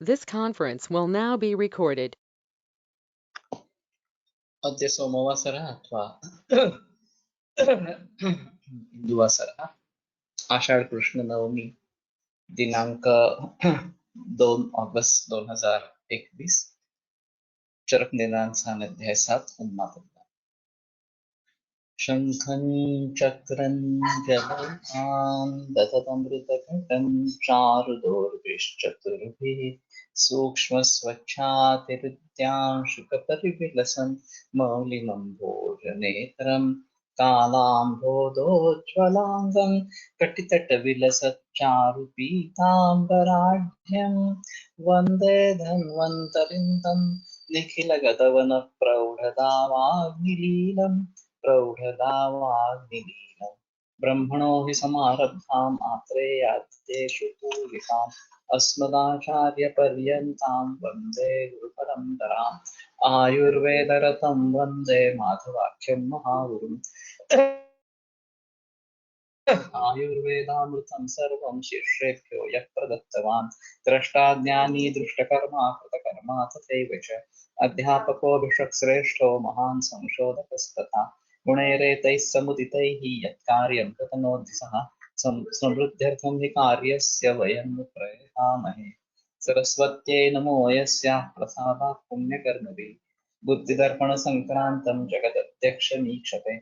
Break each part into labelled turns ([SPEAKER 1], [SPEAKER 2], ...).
[SPEAKER 1] This conference will now be recorded.
[SPEAKER 2] अद्य सोमवासरः अथवा हिन्दुवासरः आषाढकृष्णनवमी दिनांक 2 ऑगस्ट 2021 चरक निदान अध्याय 7 उन्माद शंखं चक्रं गदां दशतमृतघटं चारुदोर्भिश्चतुर्भिः सूक्ष्मस्वच्छातिरुद्यांशुकपरिविलसन् मौलिनं भोजनेत्रं कालाम्भोदोज्ज्वलाङ्गं कटितटविलसच्चारुपीताम्बराढ्यं वन्दे धन्वन्तरिं तं निखिलगतवनप्रौढदावाग्निलीलम् प्रौढदावाग्निलीलम् ब्रह्मणो हि समारब्धाम् आत्रेयाद्येषु पूजिताम् अस्मदाचार्यपर्यन्तां वन्दे गुरुपरम्पराम् आयुर्वेदरतं वन्दे माधवाख्यं महागुरुम् आयुर्वेदामृतं सर्वं शिष्येभ्यो यः प्रदत्तवान् द्रष्टा ज्ञानी दृष्टकर्मा कृतकर्मा तथैव च अध्यापको भिषक्श्रेष्ठो महान् संशोधकस्तथा गुणैरेतैः समुदितैः यत्कार्यं कृतनोऽधिसः समृद्ध्यर्थं हि कार्यस्य वयं प्रयतामहे सरस्वत्यै नमो यस्याः प्रसादात् पुण्यकर्मभिः बुद्धिदर्पणसङ्क्रान्तं जगदध्यक्षमीक्षते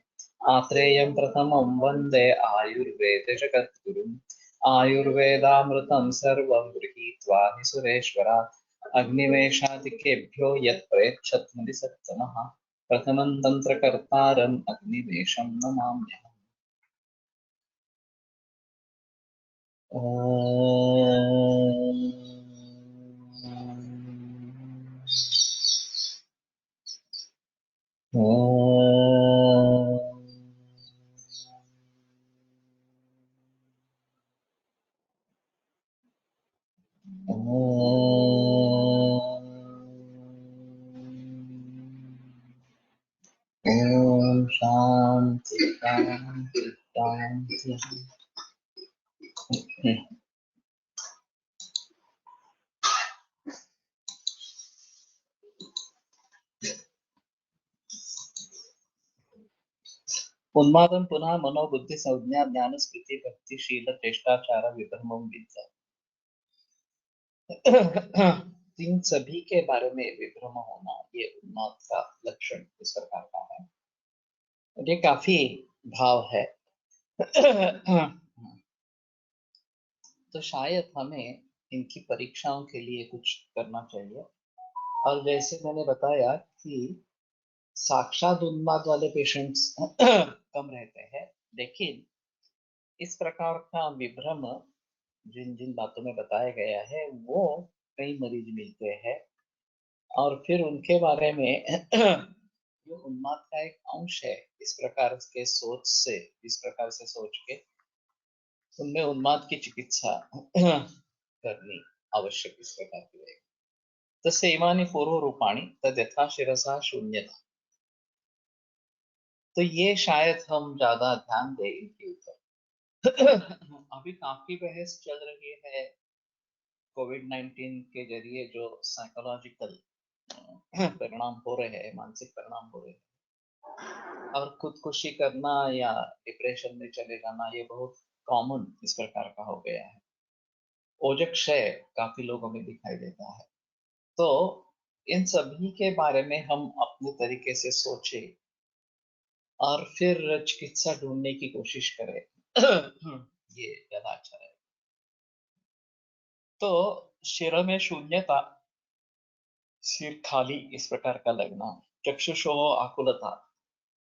[SPEAKER 2] आत्रेयं प्रथमं वन्दे आयुर्वेदजगद्गुरुम् आयुर्वेदामृतं सर्वं गृहीत्वा हि सुरेश्वरात् अग्निवेशादिकेभ्यो यत् प्रेच्छत्मदि सत्तमः प्रथमं तन्त्रकर्तारम् अग्निवेशं नमाम्यहम्। ओम शांति शांति शांति। उन्मादं पुनः मनोबुद्धि संज्ञा ज्ञान स्मृति भक्तिशील चेष्टाचार विभ्रमं विद्या। इन सभी के बारे में विभ्रम होना ये उन्माद का लक्षण इस प्रकार का है। ये काफी भाव है। तो शायद हमें इनकी परीक्षाओं के लिए कुछ करना चाहिए। और जैसे मैंने बताया कि साक्षात उन्माद वाले पेशेंट्स कम रहते हैं, लेकिन इस प्रकार का विभ्रम जिन जिन बातों में बताया गया है वो कई मरीज मिलते हैं और फिर उनके बारे में जो उन्माद का एक अंश है इस प्रकार के सोच से, इस प्रकार से सोच के उनमें उन्माद की चिकित्सा करनी आवश्यक इस प्रकार की रहेगी। तस्य इमानि पूर्व रूपाणि तद यथा शिरसा शून्यता। तो ये शायद हम ज्यादा ध्यान दें इनके ऊपर। अभी काफी बहस चल रही है कोविड-19 के जरिए जो साइकोलॉजिकल परिणाम हो रहे हैं, मानसिक परिणाम हो रहे हैं और खुदकुशी करना या डिप्रेशन में चले जाना ये बहुत कॉमन इस प्रकार का हो गया है। ओजक क्षय काफी लोगों में दिखाई देता है। तो इन सभी के बारे में हम अपने तरीके से सोचे और फिर चिकित्सा ढूंढने की कोशिश करें। ये ज्यादा अच्छा है। तो शिर में शून्यता, सिर खाली इस प्रकार का लगना, चक्षुषो आकुलता,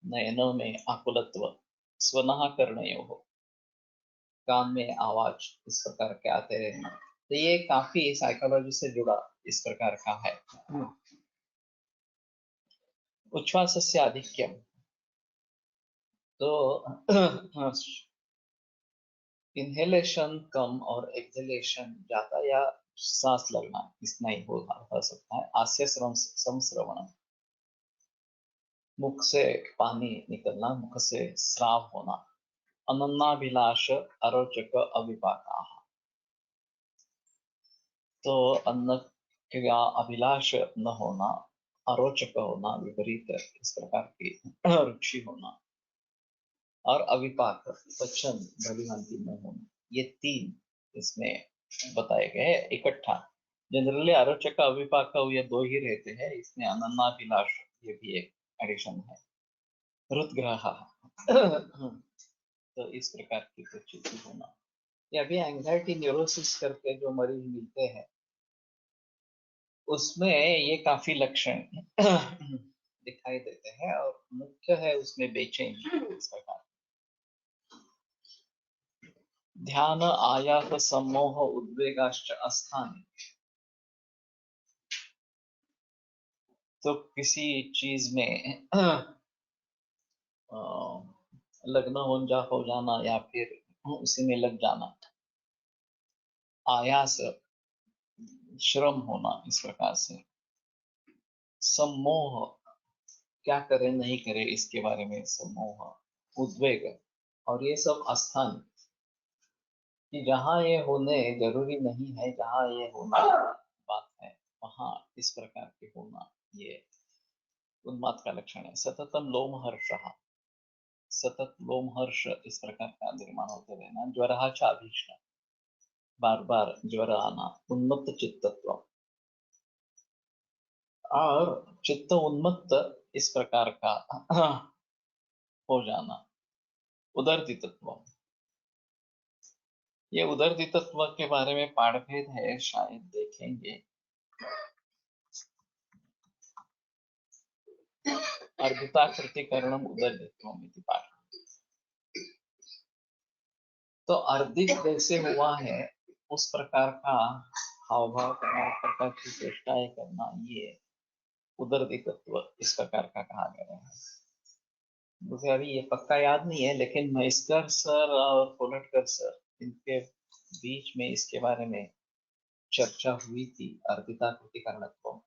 [SPEAKER 2] नयनों में आकुलत्व, स्वनः कर्णयोः, कान में आवाज इस प्रकार के आते रहना। तो ये काफी साइकोलॉजी से जुड़ा इस प्रकार का है। उच्छ्वासस्य आधिक्यम, तो इनहेलेशन कम और एक्सहेलेशन ज्यादा या सांस लगना इतना ही हो सकता है। आस्य संश्रवण, मुख से पानी निकलना, मुख से स्राव होना। अन्नाभिलाष अरोचक अविपाका, तो अन्न कि अभिलाष न होना, अरोचक होना, विपरीत इस प्रकार की रुचि होना, और अविपाक पसंद भली भांति न होना, ये 3 इसमें बताए गए इकट्ठा। जनरली अरोचक अविपाक ये 2 ही रहते हैं, इसमें अनन्नाभिलाष ये भी एक एडिशन है। रुद्ग्रह तो इस प्रकार की कुछ चीजें होना, या भी एंजाइटी न्यूरोसिस करके जो मरीज मिलते हैं उसमें ये काफी लक्षण दिखाई देते हैं, और मुख्य है उसमें बेचैनी इस प्रकार। ध्यान आयास सम्मोह उद्वेगाश्च अस्थान, तो किसी चीज में लग्न हो जाना या फिर उसी में लग जाना, आयास श्रम होना इस प्रकार से, सम्मोह क्या करे नहीं करे इसके बारे में सम्मोह, उद्वेग, और ये सब अस्थान कि जहाँ ये होने जरूरी नहीं है, जहाँ ये होना बात है वहां इस प्रकार के होना, ये उन्माद का लक्षण है। सततम लोमहर्ष, सतत लोमहर्ष इस प्रकार का निर्माण होते रहना, ज्वरः चाभीष्ण, बार बार ज्वर आना, उन्मत्त चित्तत्व, और चित्त उन्मत्त इस प्रकार का हो जाना, उदरदितत्व। ये उदरदितत्व के बारे में पाठभेद है, शायद देखेंगे। अर्धिताकृतिकरणम उदरदित्वम इति पाठ। तो अर्धित जैसे हुआ है उस प्रकार का हाव भाव करना, उस प्रकार की चेष्टाएं करना, ये उदरदितत्व इस प्रकार का कहा गया है। मुझे अभी ये पक्का याद नहीं है, लेकिन महेश्वर सर और कोलटकर सर इनके बीच में इसके बारे में चर्चा हुई थी, अर्धिताकृतिकरणत्व,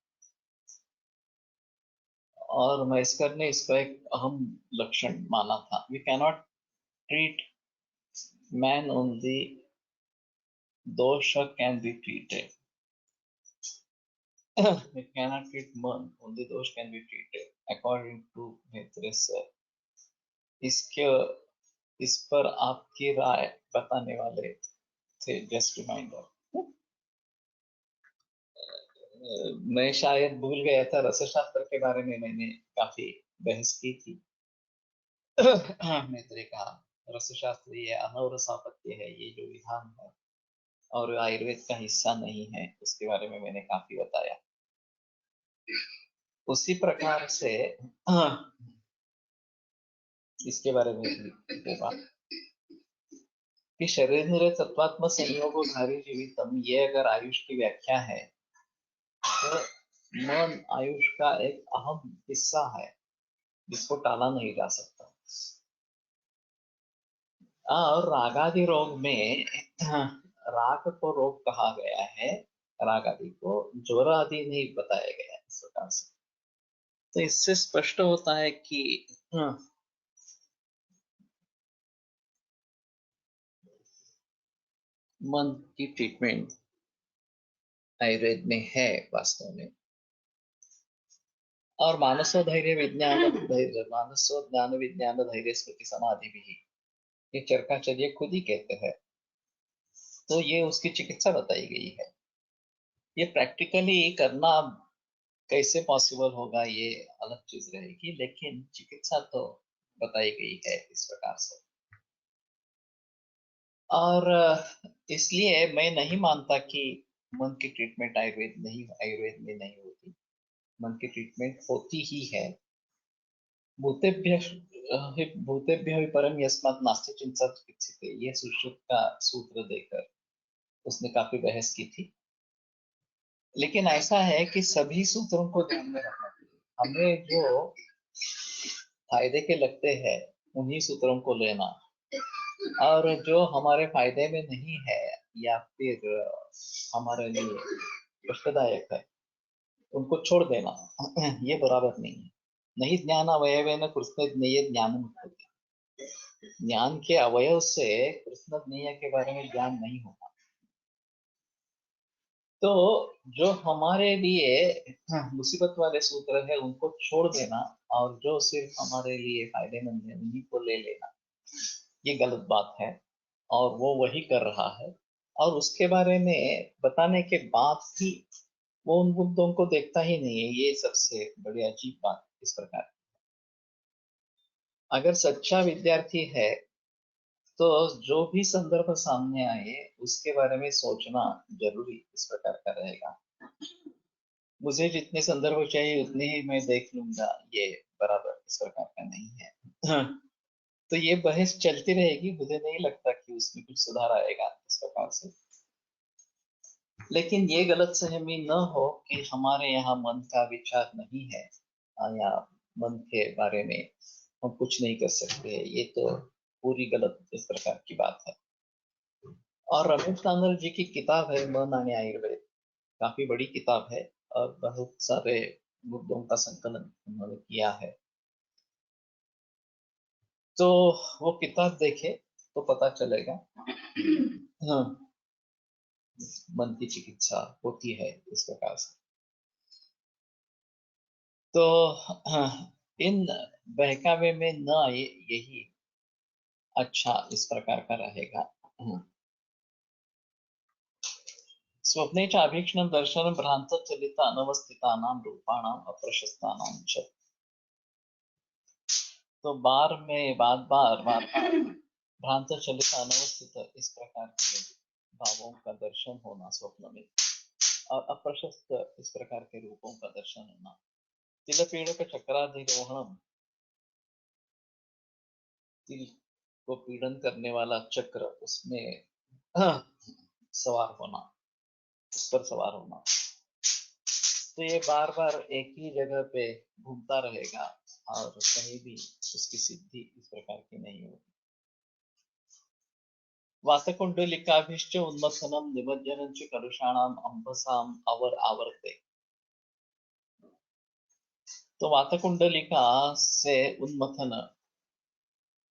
[SPEAKER 2] और महेश्वर ने इसको एक अहम लक्षण माना था। We cannot treat man only, dosha can be treated. We cannot treat man, only those can be treated according to Maitres sir. इसके इस पर आपकी राय बताने वाले थे, जस्ट रिमाइंडर। मैं शायद भूल गया था, रसशास्त्र के बारे में मैंने काफी बहस की थी। मैत्रे कहा रसशास्त्र ये अनवरसापत्य है, ये जो विधान है और आयुर्वेद का हिस्सा नहीं है, उसके बारे में मैंने काफी बताया। उसी प्रकार से इसके बारे में भी होगा कि शरीर तत्वात्म संयोगोधारी जीवितम, ये अगर आयुष की व्याख्या है तो मन आयुष का एक अहम हिस्सा है जिसको टाला नहीं जा सकता। और रागादि रोग में राग को रोग कहा गया है, राग आदि को ज्वर आदि नहीं बताया गया है इस प्रकार से। तो इससे स्पष्ट होता है कि मन की ट्रीटमेंट आयुर्वेद में है वास्तव में। और मानसो धैर्य विज्ञान धैर्य, मानसो ज्ञान विज्ञान धैर्य स्मृति समाधि भी, ये चरकाचार्य खुद ही कहते हैं। तो ये उसकी चिकित्सा बताई गई है। ये प्रैक्टिकली करना कैसे पॉसिबल होगा ये अलग चीज रहेगी, लेकिन चिकित्सा तो बताई गई है इस प्रकार से। और इसलिए मैं नहीं मानता कि मन की ट्रीटमेंट आयुर्वेद में नहीं होती। मन की ट्रीटमेंट होती ही है। भूतेभ्य ही परम यस्मात् नास्ति चिंता चिकित्सिते, ये सुश्रुत का सूत्र देकर उसने काफी बहस की थी। लेकिन ऐसा है कि सभी सूत्रों को ध्यान में रखना चाहिए। हमें जो फायदे के लगते हैं उन्हीं सूत्रों को लेना, और जो हमारे फायदे में नहीं है या फिर हमारे लिए कष्टदायक है उनको छोड़ देना, ये बराबर नहीं है। नहीं ज्ञान अवयवेन कृष्ण ज्ञेय ज्ञान मुक्ति, ज्ञान के अवयव से कृष्ण ज्ञेय के बारे में ज्ञान नहीं होगा। तो जो हमारे लिए मुसीबत वाले सूत्र है उनको छोड़ देना, और जो सिर्फ हमारे लिए फायदेमंद है उन्हीं को ले लेना, ये गलत बात है। और वो वही कर रहा है, और उसके बारे में बताने के बाद भी वो उन मुद्दों को देखता ही नहीं है। ये सबसे बड़ी अजीब बात इस प्रकार। अगर सच्चा विद्यार्थी है तो जो भी संदर्भ सामने आए उसके बारे में सोचना जरूरी इस प्रकार का रहेगा। मुझे जितने संदर्भ चाहिए उतने ही मैं देख लूंगा, ये बराबर इस प्रकार का नहीं है। तो ये बहस चलती रहेगी, मुझे नहीं लगता कि उसमें कुछ सुधार आएगा इस प्रकार से। लेकिन ये गलत सहमी न हो कि हमारे यहाँ मन का विचार नहीं है, या मन के बारे में हम कुछ नहीं कर सकते, ये तो पूरी गलत इस प्रकार की बात है। और रमेश तांडल जी की किताब है मन आणि आयुर्वेद, काफी बड़ी किताब है और बहुत सारे मुद्दों का संकलन उन्होंने किया है। तो वो किताब देखे तो पता चलेगा। हाँ, मन की चिकित्सा होती है इस प्रकार से। तो हाँ, इन बहकावे में न आए, यही अच्छा इस प्रकार का रहेगा। स्वप्ने च अभीक्ष्णं दर्शनं भ्रान्तचलित अनवस्थितानां रूपाणां अप्रशस्तानां च। तो बार बार भ्रांत चलित अनवस्थित इस प्रकार के भावों का दर्शन होना स्वप्न में, और अप्रशस्त इस प्रकार के रूपों का दर्शन होना। तिल पीड़क चक्राधिरोहणम, तिल को पीड़न करने वाला चक्र, उसमें सवार होना, उस पर सवार होना। तो ये बार बार एक ही जगह पे घूमता रहेगा और कहीं भी उसकी सिद्धि इस प्रकार की नहीं होगी। वातकुंडलिकाभिश्च उन्मथनम निमज्जनं च कलुषाणाम अंबसाम आवर्ते। तो वातकुंडलिका से उन्मथन,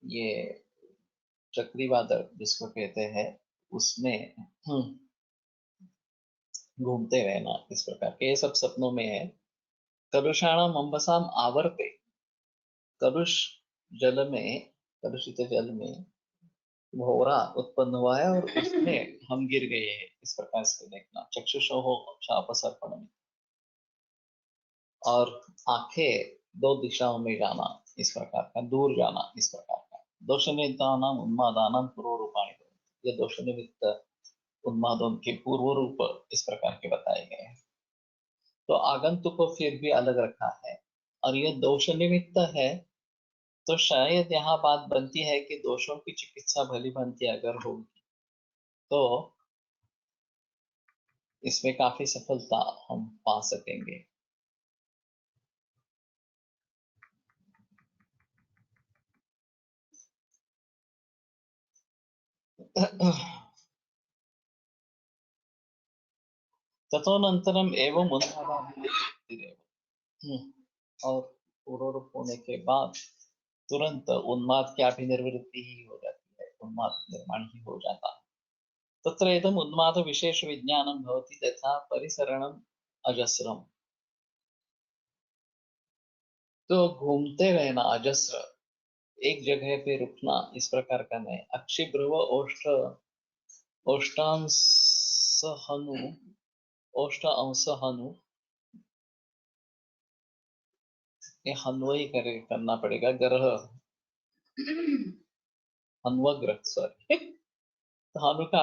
[SPEAKER 2] ये चक्रीवादळ जिसको कहते हैं, उसमें घूमते रहना इस प्रकार के, ये सब सपनों में है। कलुषाणाम अंबसाम आवर्ते, कलुष जल में, कलुषित जल में भंवरा उत्पन्न हुआ है और उसमें हम गिर गए हैं इस प्रकार से देखना। चक्षुषोः चापसर्पणम्, और आंखें दो दिशाओं में जाना इस प्रकार का, दूर जाना इस प्रकार का। दोष निमित्तानां उन्मादानां पूर्व रूपाणि, ये दोष निमित्त उन्मादों के पूर्व रूप इस प्रकार के बताए गए हैं। तो आगंतुक को फिर भी अलग रखा है, और ये दोष निमित्त है। तो शायद यहाँ बात बनती है कि दोषों की चिकित्सा भली भांति अगर होगी तो इसमें काफी सफलता हम पा सकेंगे। तथोनंतरम एवं और पूर्वरूप होने के बाद तुरंत उन्माद की अभिनिवृत्ति ही हो जाती है, उन्माद निर्माण ही हो जाता है। तत्र इदम उन्माद विशेष विज्ञानम भवति तथा परिसरणम अजस्रम। तो घूमते रहना अजस्र, एक जगह पे रुकना इस प्रकार का नहीं। अक्षि भ्रुव ओष्ठ ओष्टांश हनु, ओष्ठ अंश हनु, ये हन्वई करना पड़ेगा, ग्रह हन्वग्रह, सॉरी। हनु का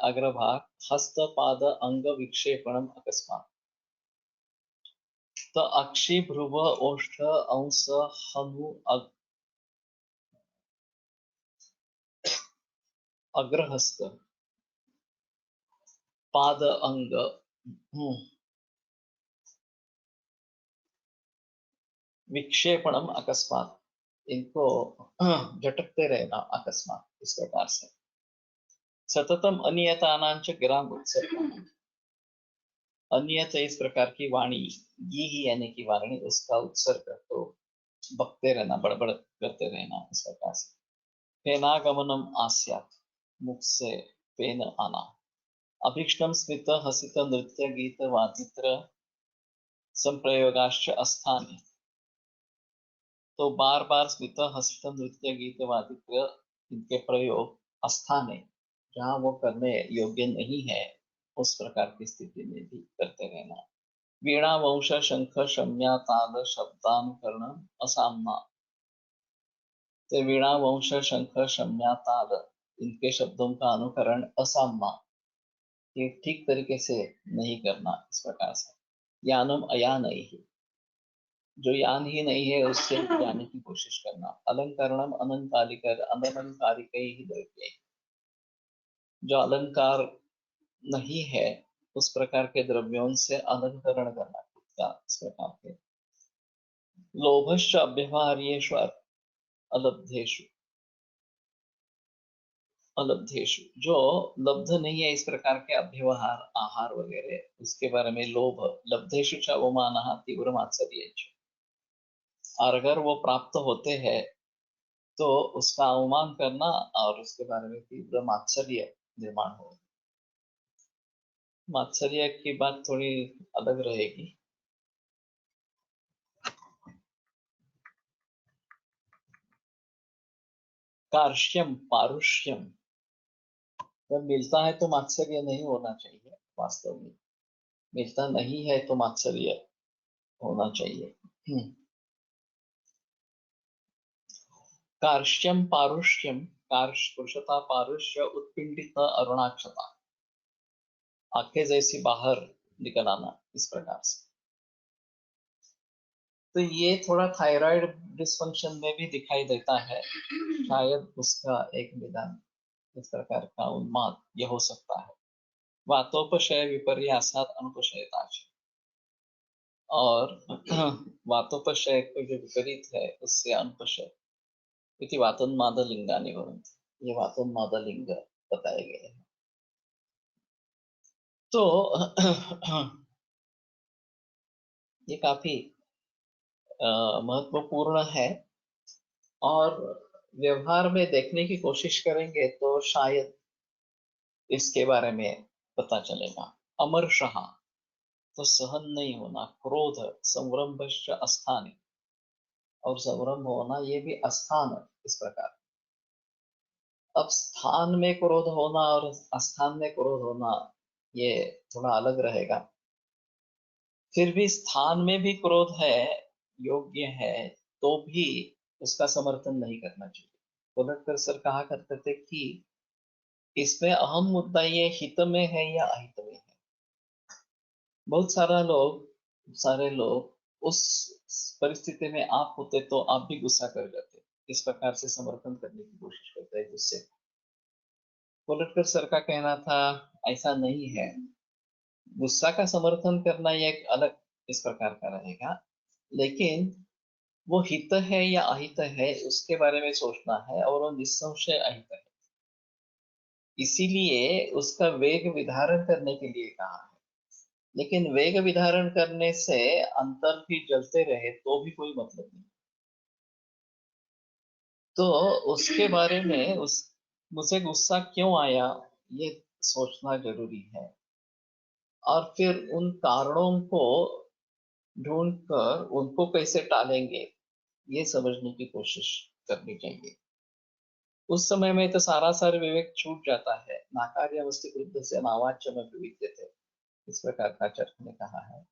[SPEAKER 2] अग्रभाग, हस्त पाद अंग विक्षेपणम अकस्मात। तो अक्षि भ्रुव ओष्ठ अंश हनु अग्रहस्त पाद अंग, विक्षेपणम अकस्मात, इनको झटकते रहना अकस्मात इस प्रकार से। सततम अनियतानांच गिराम उत्सर्ग, अनियत इस प्रकार की वाणी, ये यानी कि वाणी, उसका उत्सर्ग तो बकते रहना, बड़बड़ करते रहना इस प्रकार से। फेनागमनम आस्यात्, मुख से फेन आना, अभीक्ष्णं स्मित हसित नृत्य गीत वादित्र संप्रयोगाश्च अस्थाने। तो बार बार स्मित हसित नृत्य गीत वादित्र इनके प्रयोग अस्थाने, जहाँ वो करने योग्य नहीं है, उस प्रकार की स्थिति में भी करते रहना। वीणा वंश शंख शम्या ताल शब्दानुकरण असामना। तो वीणा वंश शंख शम्या ताल इनके शब्दों का अनुकरण असामना, ये ठीक तरीके से नहीं करना। इस प्रकार से यानम अयान ही, जो यान ही नहीं है उससे जाने की कोशिश करना। अलंकरणम अनंकारिकर अनलंकारिक ही द्रव्य, जो अलंकार नहीं है उस प्रकार के द्रव्यों से अलंकरण करना खुद का। इस प्रकार के लोभश्च अव्यवहार्येषु अलब्धेषु अलब्धेषु, जो लब्ध नहीं है इस प्रकार के अव्यवहार आहार वगैरह, उसके बारे में लोभ। लब्धेषु च अवमानः तीव्र मात्सर्य, और अगर वो प्राप्त होते हैं तो उसका अवमान करना और उसके बारे में तीव्र मात्सर्य निर्माण हो। मात्सर्य की बात थोड़ी अलग रहेगी। कार्श्यम पारुष्यम, जब मिलता है तो मात्सर्य नहीं होना चाहिए, वास्तव में मिलता नहीं है तो मात्सर्य होना चाहिए। कार्श्यम पारुष्यम, कार्श पुरुषता, पारुष्य उत्पिंडित अरुणाक्षता, आंखें जैसी बाहर निकल आना, इस प्रकार से। तो ये थोड़ा थायराइड डिसफंक्शन में भी दिखाई देता है, शायद उसका एक निदान इस प्रकार का उन्माद यह हो सकता है। वातोपशय विपर्यासात अनुपशयता, और वातोपशय को जो विपरीत है उससे अनुपशय, इति वातोन्माद लिंगानि भवन्ति, ये वातोन्माद लिंग बताए गए हैं। तो ये काफी महत्वपूर्ण है, और व्यवहार में देखने की कोशिश करेंगे तो शायद इसके बारे में पता चलेगा। अमर्षः, तो सहन नहीं होना। क्रोध संवरम्भश्च अस्थाने, और संवरम्भ होना ये भी अस्थान, इस प्रकार। अब स्थान में क्रोध होना और अस्थान में क्रोध होना ये थोड़ा अलग रहेगा। फिर भी स्थान में भी क्रोध है, योग्य है, तो भी उसका समर्थन नहीं करना चाहिए। कोलटकर सर कहा करते थे कि इसमें अहम मुद्दा ये हित में है या अहित में है। बहुत सारे लोग उस परिस्थिति में आप होते तो आप भी गुस्सा कर जाते, इस प्रकार से समर्थन करने की कोशिश करते हैं गुस्से। कोलटकर सर का कहना था ऐसा नहीं है, गुस्सा का समर्थन करना ये एक अलग इस प्रकार का रहेगा, लेकिन वो हित है या अहित है उसके बारे में सोचना है, और वो निस्संशय अहित है, इसीलिए उसका वेग विधारण करने के लिए कहा है। लेकिन वेग विधारण करने से अंतर भी जलते रहे तो भी कोई मतलब नहीं। तो उसके बारे में मुझे गुस्सा क्यों आया ये सोचना जरूरी है, और फिर उन कारणों को ढूंढकर उनको कैसे टालेंगे ये समझने की कोशिश करनी चाहिए। उस समय में तो सारा विवेक छूट जाता है। नाकार्यमस्ति क्रुद्ध से नावाच्यम विविद्यते, इस प्रकार का चर्च ने कहा है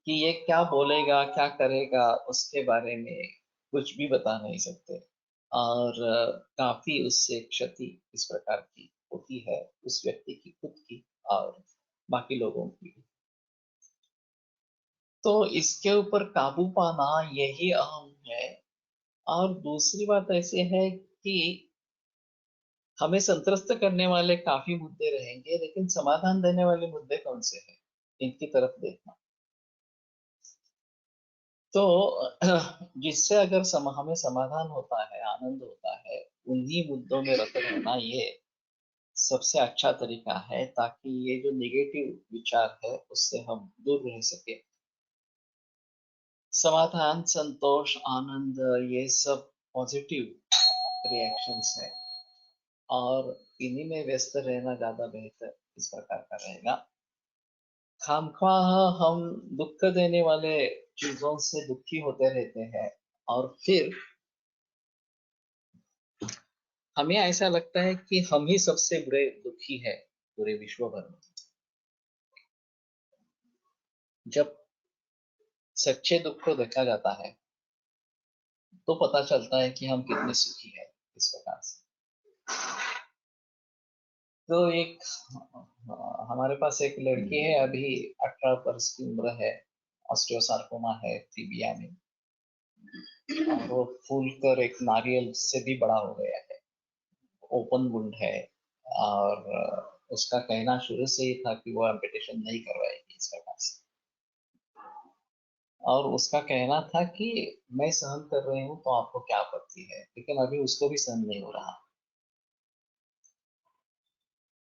[SPEAKER 2] कि ये क्या बोलेगा क्या करेगा उसके बारे में कुछ भी बता नहीं सकते, और काफी उससे क्षति इस प्रकार की होती है, उस व्यक्ति की खुद की और बाकी लोगों की। तो इसके ऊपर काबू पाना यही अहम है। और दूसरी बात ऐसी है कि हमें संत्रस्त करने वाले काफी मुद्दे रहेंगे, लेकिन समाधान देने वाले मुद्दे कौन से हैं, इनकी तरफ देखना। तो जिससे अगर हमें समाधान होता है, आनंद होता है, उन्हीं मुद्दों में रत रहना ये सबसे अच्छा तरीका है, ताकि ये जो निगेटिव विचार है उससे हम दूर रह सके। समाधान, संतोष, आनंद, ये सब पॉजिटिव रिएक्शंस है, और इन्हीं में व्यस्त रहना ज्यादा बेहतर इस प्रकार का रहेगा। खामख्वाह हम दुख देने वाले चीजों से दुखी होते रहते हैं और फिर हमें ऐसा लगता है कि हम ही सबसे बुरे दुखी है पूरे विश्व भर में। जब सच्चे दुख को देखा जाता है तो पता चलता है कि हम कितने सुखी है इस प्रकार से। तो एक हमारे पास एक लड़की है, अभी 18 वर्ष की उम्र है, ऑस्टियोसार्कोमा है तिबिया में, और वो फूल कर एक नारियल से भी बड़ा हो गया है, ओपन वुंड है। और उसका कहना शुरू से ही था कि वो एम्पुटेशन नहीं करवाएगी इस प्रकार से, और उसका कहना था कि मैं सहन कर रही हूँ तो आपको क्या आपत्ति है, लेकिन अभी उसको भी सहन नहीं हो रहा,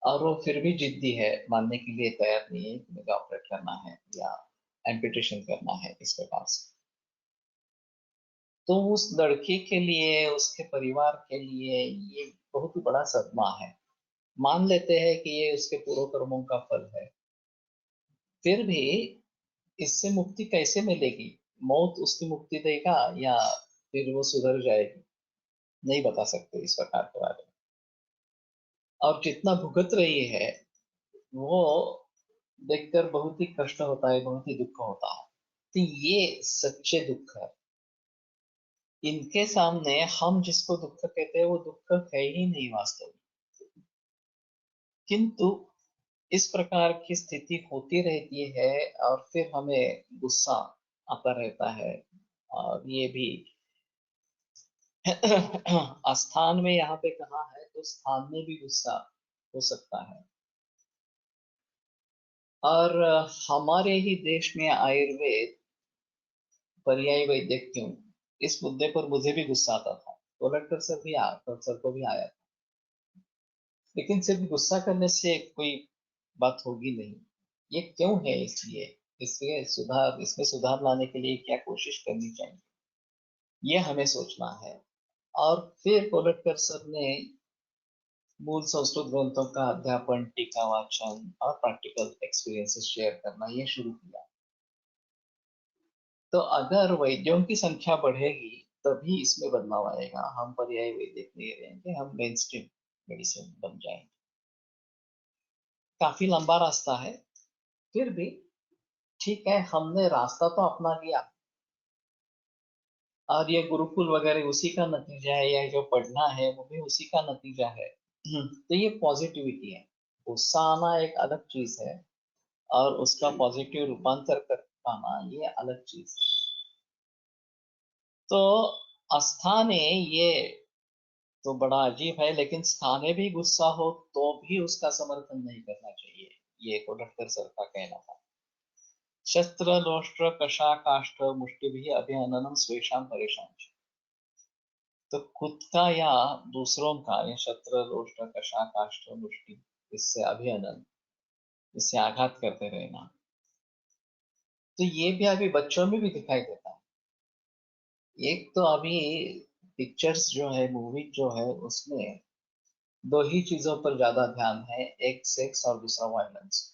[SPEAKER 2] और वो फिर भी जिद्दी है, मानने के लिए तैयार नहीं है कि मुझे ऑपरेट करना है या एम्पुटेशन करना है इस प्रकार से। तो उस लड़की के लिए, उसके परिवार के लिए ये बहुत ही बड़ा सदमा है। मान लेते हैं कि ये उसके पूर्व कर्मों का फल है, फिर भी इससे मुक्ति कैसे मिलेगी? मौत उसकी मुक्ति देगा या फिर वो सुधर जाएगी? नहीं बता सकते इस प्रकार के बारे में। और जितना भुगत रही है वो देखकर बहुत ही कष्ट होता है, बहुत ही दुख होता है। तो ये सच्चे दुख है। इनके सामने हम जिसको दुख कहते हैं वो दुख है ही नहीं वास्तव में। किंतु इस प्रकार की स्थिति होती रहती है और फिर हमें गुस्सा आता रहता है। और ये भी स्थान में यहाँ पे कहा है तो स्थान में भी गुस्सा हो सकता है। और हमारे ही देश में आयुर्वेद पर्यायी वैद्य क्यों, इस मुद्दे पर मुझे भी गुस्सा आता था, कलेक्टर सर भी आया, सर को भी आया, लेकिन सिर्फ गुस्सा करने से कोई बात होगी नहीं। ये क्यों है, इसलिए इसलिए सुधार, इसमें सुधार लाने के लिए क्या कोशिश करनी चाहिए, ये हमें सोचना है। और फिर कोलटकर सर ने मूल संस्कृत ग्रंथों का अध्यापन, टीका वाचन और प्रैक्टिकल एक्सपीरियंसेस शेयर करना ये शुरू किया। तो अगर वैद्यों की संख्या बढ़ेगी तभी इसमें बदलाव आएगा। हम पर्याय वैद्य नहीं रहेंगे, हम मेन स्ट्रीम मेडिसिन बन जाएंगे। काफी लंबा रास्ता है, फिर भी ठीक है, हमने रास्ता तो अपना लिया। और ये गुरुकुल वगैरह उसी का नतीजा है, या जो पढ़ना है वो भी उसी का नतीजा है। तो ये पॉजिटिविटी है। गुस्सा आना एक अलग चीज है और उसका पॉजिटिव रूपांतर कर पाना ये अलग चीज है। तो स्थाने ये तो बड़ा अजीब है, लेकिन स्थाने भी गुस्सा हो तो भी उसका समर्थन नहीं करना चाहिए, ये कोटटकर सर का कहना था। शस्त्र लोष्ट्र कषा काष्ठ मुष्टि भी अभिहननम स्वेशम परेशान। तो खुद का या दूसरों का ये शस्त्र लोष्ट्र कषा काष्ठ मुष्टि, इससे अभिहनन, इससे आघात करते रहना, तो ये भी अभी बच्चों में भी दिखाई देता है। एक तो अभी पिक्चर्स जो है, मूवी जो है, उसमें दो ही चीजों पर ज्यादा ध्यान है, एक सेक्स और दूसरा वायलेंस।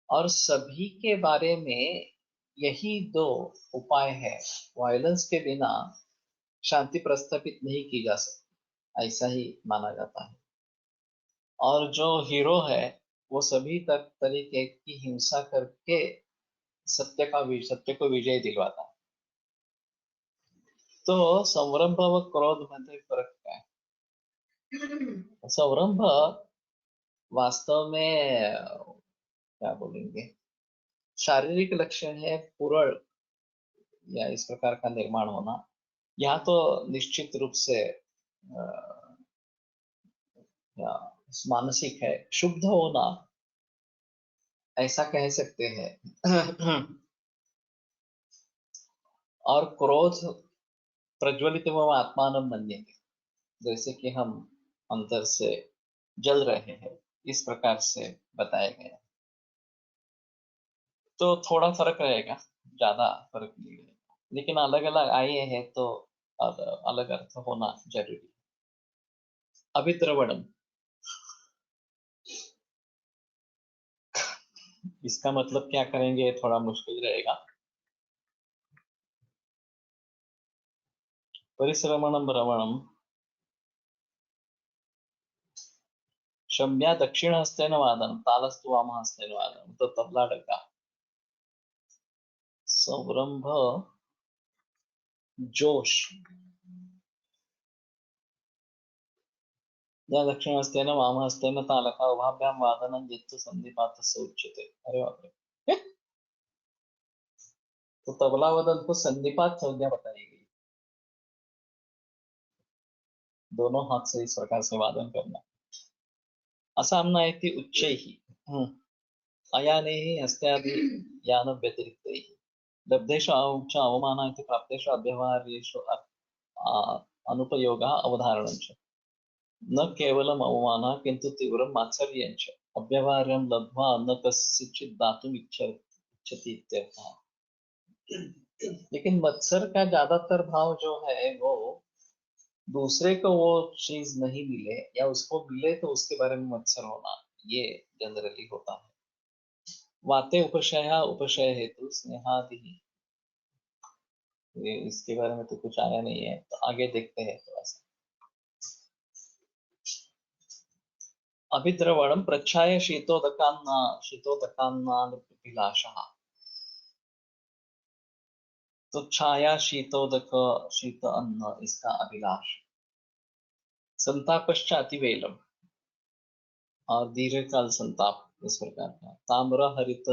[SPEAKER 2] और सभी के बारे में यही दो उपाय है। वायलेंस के बिना शांति प्रस्थापित नहीं की जा सकती, ऐसा ही माना जाता है। और जो हीरो है वो सभी तरीके की हिंसा करके सत्य को विजय दिलवाता है। तो संरंभ व क्रोध मध्ये फर्क क्या है? संरंभ वास्तव में क्या बोलेंगे, शारीरिक लक्षण है, पुरड़ या इस प्रकार का निर्माण होना। यहाँ तो निश्चित रूप से या मानसिक है, शुद्ध होना ऐसा कह सकते हैं। और क्रोध प्रज्वलित व आत्मान मन्यते, जैसे कि हम अंदर से जल रहे हैं, इस प्रकार से बताया गया। तो थोड़ा फर्क रहेगा, ज्यादा फर्क नहीं रहेगा, लेकिन अलग अलग आए हैं तो अलग अर्थ होना जरूरी। अभिद्रवणम, इसका मतलब क्या करेंगे, थोड़ा मुश्किल रहेगा। परिश्रमणम भ्रमणम शम्या दक्षिण हस्तेन वादनम तालस्तु वाम हस्तेन वादनम, तो तबला डगा। संरंभ जोश या दक्षिण हस्तेन वाम हस्तेन तालका उभाभ्याम वादनं यत्तु संधिपातस्य उच्यते। अरे बाप रे। तो तबला वादन को संधिपात संज्ञा बताई गई, दोनों हाथ से इस प्रकार से वादन करना। असामना इति उच्चैः अयानैः हस्त्यादि यान व्यतिरिक्तैः लब्धेषु च अवमानः इति प्राप्तेषु अव्यवहार्येषु अनुपयोगः अवधारणं च न केवलम् अवमानः किन्तु तीव्रं मात्सर्यं च अव्यवहार्यं लब्ध्वा न कस्यचित् दातुम् इच्छति इत्यर्थः। लेकिन मत्सर का ज्यादातर भाव जो है वो दूसरे को वो चीज नहीं मिले या उसको मिले तो उसके बारे में मत्सर होना, ये जनरली होता है। वाते उपशय उपशय हेतु स्नेहादि, इसके बारे में तो कुछ आया नहीं है, तो आगे देखते हैं थोड़ा सा। अभिद्रवणम प्रच्छाय शीतोदकान्नाभिलाषः, तो छाया शीतोदक शीत अन्न इसका अभिलाष। संतापश्चातिवेलम, और दीर्घकाल संताप इस प्रकार का। ताम्र हरित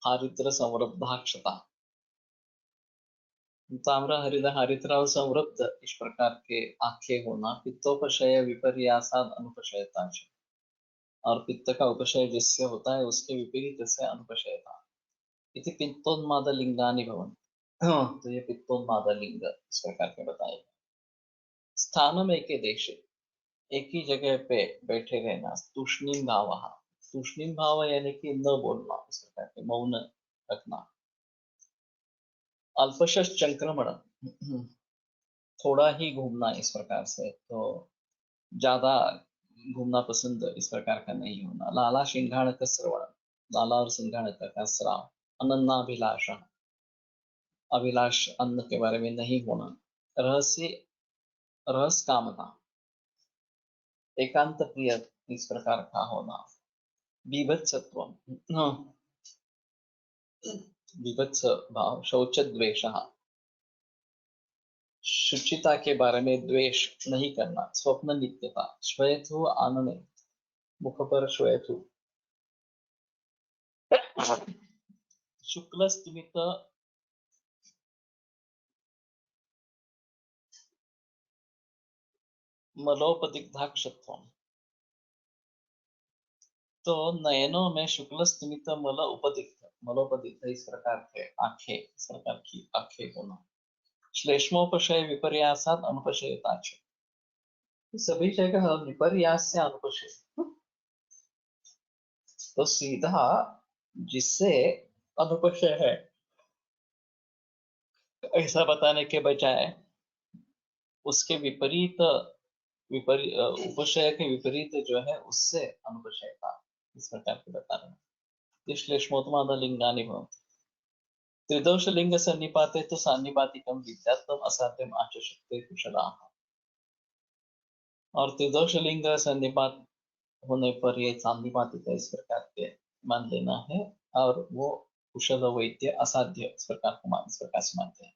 [SPEAKER 2] हारित्र संवृद्धाक्षता, ताम्र हरित हारित्र और संवृद्ध इस प्रकार के आंखें होना। पित्तोपशय विपर्यासाद अनुपशयता, और पित्त का उपशय जिससे होता है उसके विपरीत से अनुपशयता। इति पित्तोन्माद लिंगानि भवन्ति, तो ये पित्तोन्माद लिंग इस प्रकार के बताए। स्थानम एके देशे, एक ही जगह पे बैठे रहना। तूष्णीम भाव, तूष्णीम भाव यानी कि न बोलना, इस प्रकार के मौन रखना। अल्पशस चंक्रमण, थोड़ा ही घूमना इस प्रकार से, तो ज्यादा घूमना पसंद इस प्रकार का नहीं होना। लाला सिंघाणक श्रवण, लाला और सिंघाणक का श्राव। अनन्नाभिलाष, अभिलाष अन्न के बारे में नहीं होना। रहस्य रस कामना, एकांत प्रिय इस प्रकार का होना। बीभत्सत्व, बीभत्स भाव। शौच द्वेष, शुचिता के बारे में द्वेष नहीं करना। स्वप्न नित्यता। श्वेतु आनने, मुख पर श्वेतु। शुक्ल स्मित मलोपदिग्धाक्षत्व, तो नयनों में शुक्ल स्मित मल उपदिग्ध, मलोपदिग्ध इस प्रकार के आंखें, इस प्रकार की आंखें होना। श्लेष्मोपशय विपर्यासात अनुपशयता, सभी जगह विपर्यास से अनुपशय, तो सीधा जिससे अनुपशय है ऐसा बताने के बजाय उसके विपरीत उपशय के विपरीत जो है उससे अनुपशयता, इस प्रकार के बता रहे हैं। श्लेष्मोत्माद लिंगानि भवन्ति। त्रिदोष लिंग सन्निपाते तो सान्निपातिकम विद्यात्म असाध्यम आचशक्ते कुशलाः, और त्रिदोष लिंग सन्निपात होने पर ये सान्निपातिक इस प्रकार के मान लेना है, और वो कुशल वैद्य असाध्य इस प्रकार को मान, इस प्रकार से मानते हैं।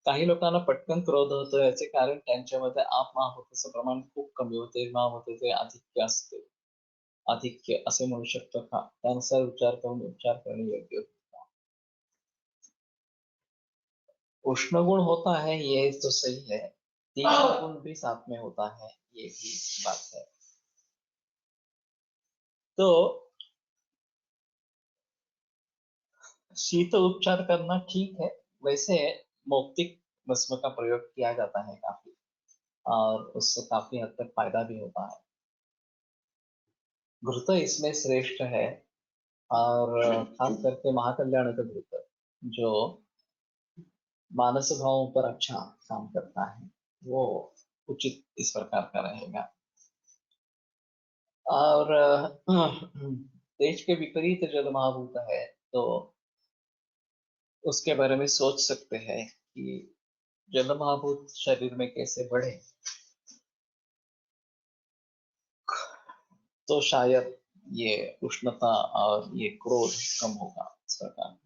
[SPEAKER 2] काही लोकांना पटकन क्रोध होतो, याचे कारण त्यांच्यामध्ये आपमापतेचं प्रमाण खूप कमी होते, मापतेचे आधिक्य असते, आधिक्य असे म्हणू शकतो का, त्यानुसार विचार करून उपचार करणे योग्य होता। उष्ण गुण होता है ये तो सही है, तीव्र गुण भी साथ में होता है, ये भी बात है। तो शीत उपचार करना ठीक है, वैसे मौक्तिक भस्म का प्रयोग किया जाता है काफी, और उससे काफी हद तक फायदा भी होता है। घृत इसमें श्रेष्ठ है, और खास करके महाकल्याण का घृत जो मानस भावों पर अच्छा काम करता है, वो उचित इस प्रकार का रहेगा। और तेज के विपरीत जल महाभूत है, तो उसके बारे में सोच सकते हैं कि जल महाभूत शरीर में कैसे बढ़े। तो शायद ये उष्णता और ये क्रोध कम होगा इस प्रकार।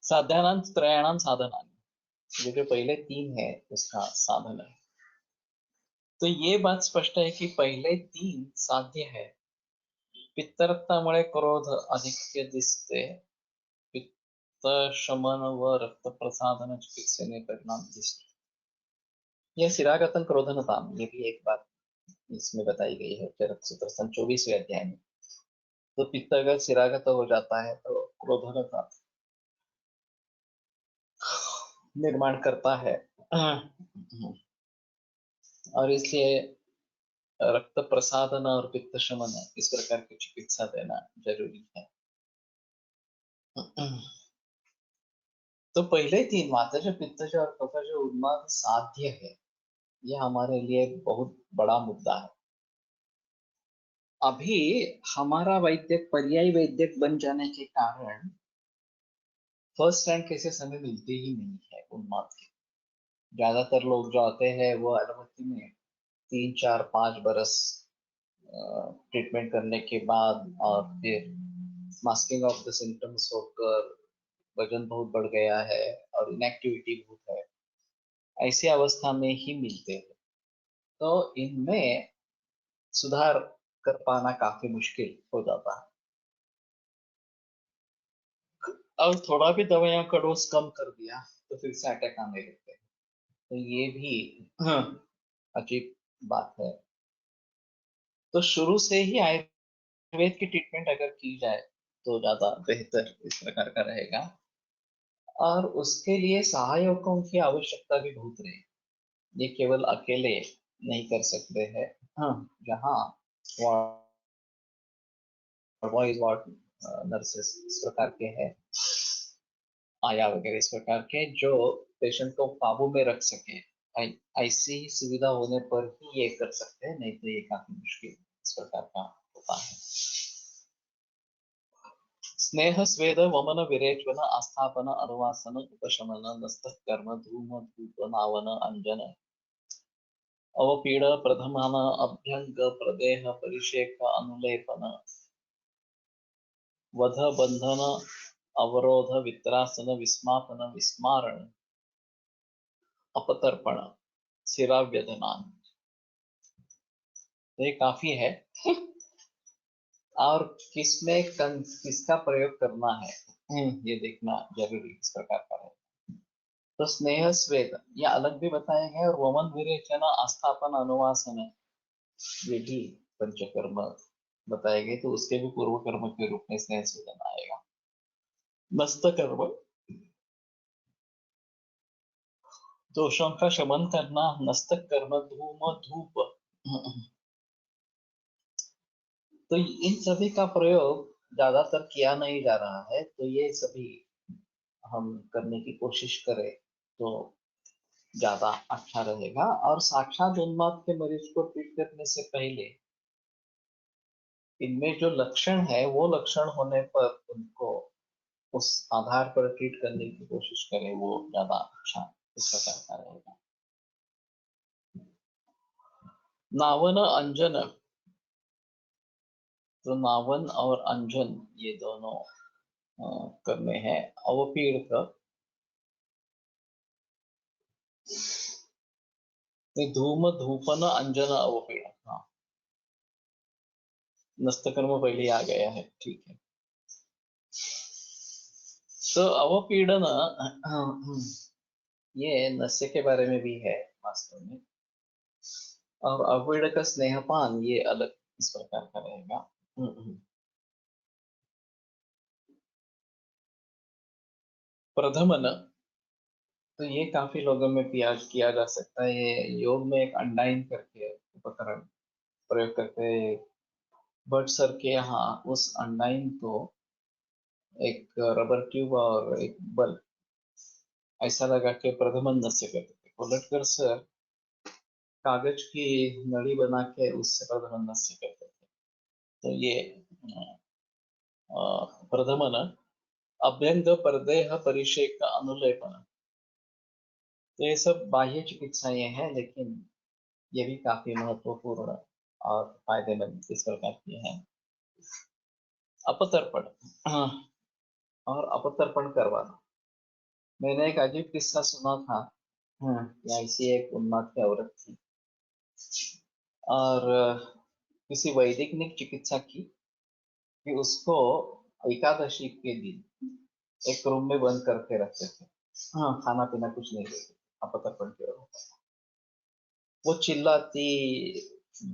[SPEAKER 2] साध्यानां त्रयाणां साधनानि, ये जो पहले तीन है उसका साधन है। तो ये बात स्पष्ट है कि पहले तीन साध्य है। पित्तरक्तामुळे क्रोध अधिक दिसते, पित्त शमन व रक्त प्रसादन चिकित्सेने परिणाम दिसते। यह शिरागतन क्रोधनताम, ये भी एक बात इसमें बताई गई है चरक सूत्र 24वें अध्याय में। तो पित्त अगर शिरागत हो जाता है तो क्रोधनता निर्माण करता है, और इसलिए रक्त प्रसादन और पित्त शमन इस प्रकार की चिकित्सा देना जरूरी है। तो पहले तीन वातज पित्तज और कफज उन्माद साध्य है, यह हमारे लिए बहुत बड़ा मुद्दा है। अभी हमारा वैद्यक पर्यायी वैद्यक बन जाने के कारण फर्स्ट रैंक केसेस हमें मिलते ही नहीं है उन्माद के। ज्यादातर लोग जो आते हैं वो एलोपैथी में 3 4 5 बरस ट्रीटमेंट करने के बाद और फिर मास्किंग ऑफ द सिम्टम्स होकर वजन बहुत बढ़ गया है और इनएक्टिविटी बहुत है, ऐसी अवस्था में ही मिलते हैं। तो इनमें सुधार कर पाना काफी मुश्किल हो जाता है। और थोड़ा भी दवाइयों का डोज कम कर दिया तो फिर से अटैक आने लगते हैं। तो ये भी अजीब बात है। तो शुरू से ही आयुर्वेद की ट्रीटमेंट अगर की जाए तो ज्यादा बेहतर इस प्रकार का रहेगा, और उसके लिए सहायकों की आवश्यकता भी बहुत रहेगी। ये केवल अकेले नहीं कर सकते हैं। हाँ, जहाँ बॉयज वार्ड नर्सेस इस प्रकार के हैं, आया वगैरह इस प्रकार के, जो पेशेंट को काबू में रख सके, ऐसी सुविधा होने पर ही ये कर सकते हैं, नहीं तो ये काफी मुश्किल इस प्रकार का होता है। स्नेह स्वेद वमन विरेचन आस्थापन अनुवासन उपशमन नस्त कर्म धूम धूप नावन अंजन अवपीड़ प्रधमान अभ्यंग प्रदेह परिषेक अनुलेपन वध बंधन अवरोध वित्रासन विस्मापन विस्मारण अपतर्पण सिराव्यधनान। तो ये काफी है। और किसका प्रयोग करना है ये देखना जरूरी इस प्रकार का है। तो स्नेह स्वेद ये अलग भी बताए गए, और वमन विरेचन आस्थापन अनुवासन ये भी पंचकर्म बताए गए, तो उसके भी पूर्व कर्म के रूप में स्नेह स्वेदन आएगा। मस्त कर्म दोषों का शमन करना, नस्तक कर्म धूम धूप, तो इन सभी का प्रयोग ज्यादातर किया नहीं जा रहा है। तो ये सभी हम करने की कोशिश करें तो ज्यादा अच्छा रहेगा। और साक्षात उन्माद के मरीज को ट्रीट करने से पहले इनमें जो लक्षण है वो लक्षण होने पर उनको उस आधार पर ट्रीट करने की कोशिश करें, वो ज्यादा अच्छा इस प्रकार का रहेगा। नावन अंजन, तो नावन और अंजन ये दोनों करने हैं। अवपीड़ित धूम धूपन अंजन अवपीड़न, हाँ नस्तकर्म पहले आ गया है, ठीक है। तो अवपीड़न ये नस्य के बारे में भी है वास्तव में, और अवपीड़क स्नेहपान ये अलग इस प्रकार का रहेगा। प्रधमन, तो ये काफी लोगों में किया जा सकता है। ये योग में एक अंडाइन करके उपकरण प्रयोग करते हैं। बट सर के यहाँ उस अंडाइन को एक रबर ट्यूब और एक बल्ब ऐसा लगा के प्रधमन नस्य करते थे। उलटकर सर कागज की नली बना के उससे प्रधमन नस्य करते थे। तो ये प्रधमन अभ्यंग परदेह परिषेक अनुलेपन, तो ये सब बाह्य चिकित्साएं हैं, लेकिन ये भी काफी महत्वपूर्ण और फायदेमंद इस प्रकार की हैं। अपतर्पण, हाँ, और अपतर्पण करवाना। मैंने एक अजीब किस्सा सुना था। ऐसी एक उन्माद की औरत थी और किसी वैदिक ने चिकित्सा की कि उसको एकादशी के दिन एक रूम में बंद करके रखते थे। हाँ, खाना पीना कुछ नहीं देते, अपतर्पण के वक्त। वो चिल्लाती,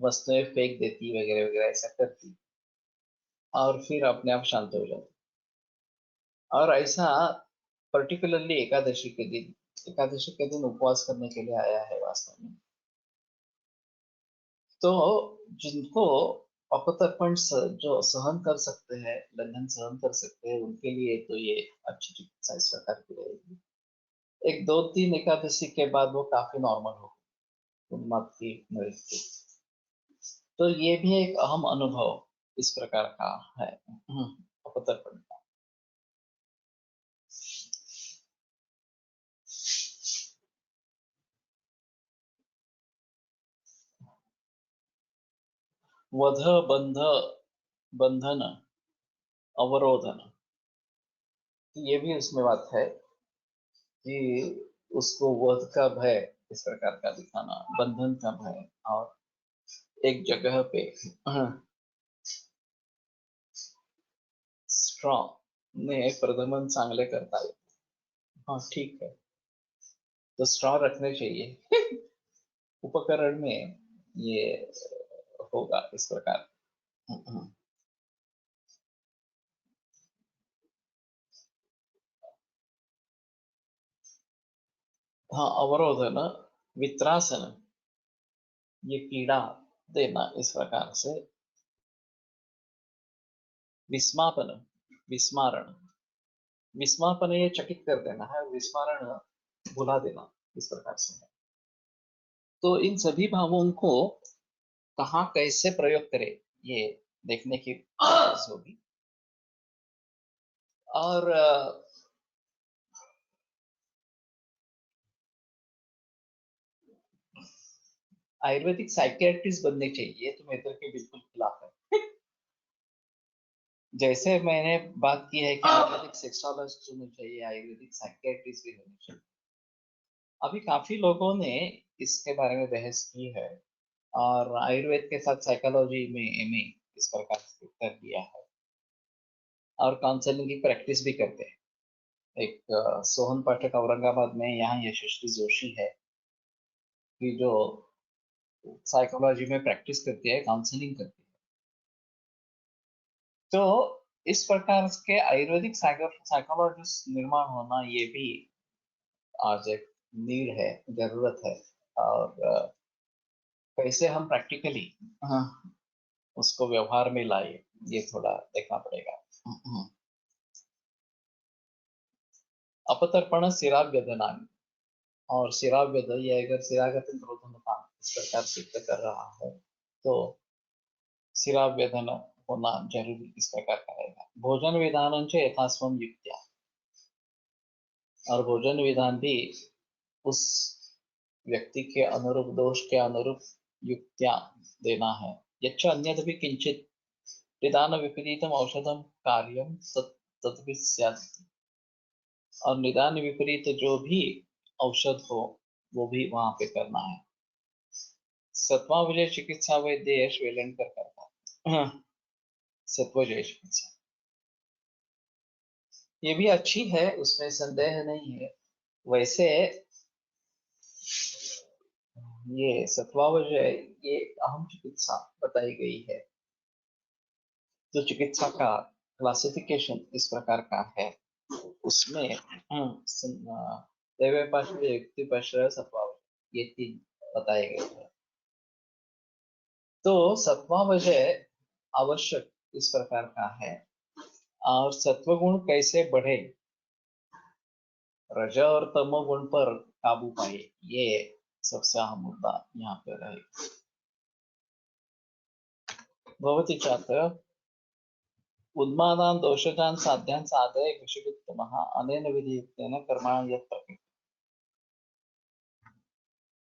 [SPEAKER 2] वस्तुएं फेंक देती वगैरह वगैरह ऐसा करती और फिर अपने आप शांत हो जाती। और ऐसा पर्टिकुलरली एकादशी के दिन उपवास करने के लिए आया है वास्तव में। तो जिनको अपतर्पण जो सहन कर सकते हैं, बंधन सहन कर सकते हैं, उनके लिए तो ये अच्छी चिकित्सा इस प्रकार की रहेगी। एक दो तीन एकादशी के बाद वो काफी नॉर्मल हो उन्माद की मृत्यु। तो ये भी एक अहम अनुभव इस प्रकार का है अपतर्पण का। वध, बंधन, अवरोधन, ये भी उसमें बात है कि उसको वध का भय इस प्रकार का दिखाना, बंधन का भय, और एक जगह पे स्ट्रॉ ने प्रदमन चांगले करता है। हाँ ठीक है, तो स्ट्रॉ रखने चाहिए उपकरण में, ये होगा इस प्रकार। हाँ, अवरोधन, वित्रासन, ये पीड़ा देना इस प्रकार से। विस्मापन, विस्मारण, विस्मापन ये चकित कर देना है, विस्मारण भुला देना इस प्रकार से है। तो इन सभी भावों को कहाँ कैसे प्रयोग करें, ये देखने की कोशिश होगी। और आयुर्वेदिक साइकियाट्रिस्ट बनने चाहिए, तो मैं के बिल्कुल खिलाफ है। जैसे मैंने बात की है कि आयुर्वेदिक सेक्सोलॉजिस्ट होने चाहिए, आयुर्वेदिक साइकियाट्रिस्ट भी होने चाहिए। अभी काफी लोगों ने इसके बारे में बहस की है और आयुर्वेद के साथ साइकोलॉजी में एमए इस प्रकार से कर दिया है और काउंसलिंग की प्रैक्टिस भी करते हैं। एक सोहन पाठक औरंगाबाद में, यहाँ यशस्वी जोशी है कि जो साइकोलॉजी में प्रैक्टिस करती है, काउंसलिंग करती है। तो इस प्रकार के आयुर्वेदिक साइकोलॉजिस्ट निर्माण होना, ये भी आज एक नीड है, जरूरत है। और कैसे हम प्रैक्टिकली उसको व्यवहार में लाए, ये थोड़ा देखना पड़ेगा। अपतर्पण शिराव्यधनानि, और शिराव्यध, ये अगर शिरागत रोधनपान इस प्रकार सिद्ध कर रहा है तो शिराव्यधन होना जरूरी इस प्रकार का रहेगा। भोजन विधान यथास्वम युक्त्या, और भोजन विधान भी उस व्यक्ति के अनुरूप, दोष के अनुरूप युक्तियां देना है। यच्च अन्यदपि किंचित निदान विपरीतम औषधम कार्यम तदपि स्यात्, और निदान विपरीत जो भी औषध हो वो भी वहां पे करना है। सत्वा विजय चिकित्सा वैद्य यश वेलणकर करता। सत्व जय चिकित्सा ये भी अच्छी है, उसमें संदेह नहीं है। वैसे ये सत्वावजय, ये अहम चिकित्सा बताई गई है। जो चिकित्सा का क्लासिफिकेशन इस प्रकार का है, उसमें दैव्यपाश्रय, युक्तिपाश्रय, सत्वावशय, ये 3 बताए गए थे। तो सत्वावशय आवश्यक इस प्रकार का है, और सत्वगुण कैसे बढ़े, रज और तमोगुण पर काबू पाए, ये सबसे अहम मुद्दा यहाँ पे रहेगा। भवति चात् उन्मादान् दोषजान् साध्यान् साधय कृषिकुत्तमः अनेन विधियुक्तेन कर्माणि यत् प्रकृति।